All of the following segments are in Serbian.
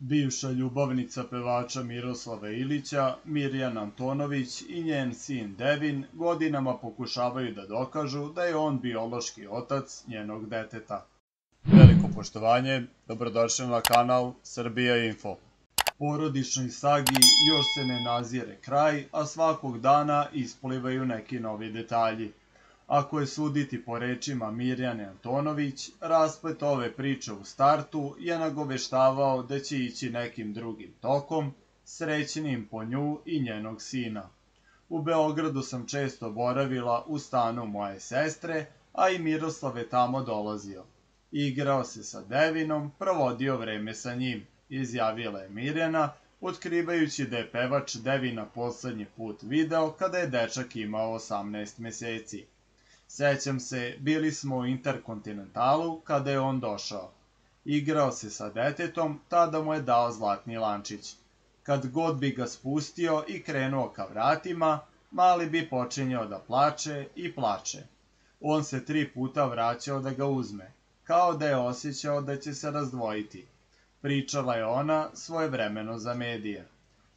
Bivša ljubavnica pevača Miroslava Ilića, Mirjana Antonović i njen sin Devin godinama pokušavaju da dokažu da je on biološki otac njenog deteta. Veliko poštovanje, dobrodošli na kanal Srbija Info. Porodičnoj sagi još se ne nazire kraj, a svakog dana isplivaju neki novi detalji. Ako je suditi po rečima Mirjane Antonović, rasplet ove priče u startu je nagoveštavao da će ići nekim drugim tokom, srećnim po nju i njenog sina. U Beogradu sam često boravila u stanu moje sestre, a i Miroslav je tamo dolazio. Igrao se sa Devinom, provodio vreme sa njim, izjavila je Mirjana, otkrivajući da je pevač Devina poslednji put video kada je dečak imao 18 meseci. Sećam se, bili smo u Interkontinentalu kada je on došao. Igrao se sa detetom, tada mu je dao zlatni lančić. Kad god bi ga spustio i krenuo ka vratima, mali bi počinjao da plače i plače. On se 3 puta vraćao da ga uzme, kao da je osjećao da će se razdvojiti. Pričala je ona svojevremeno za medije.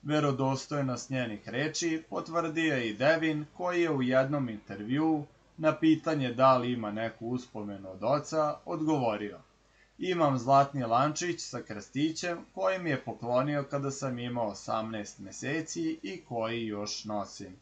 Verodostojnost njenih reči potvrdio je i Devin, koji je u jednom intervjuu na pitanje da li ima neku uspomenu od oca, odgovorio: "Imam zlatni lančić sa krstićem koji mi je poklonio kada sam imao 18 meseci i koji još nosim."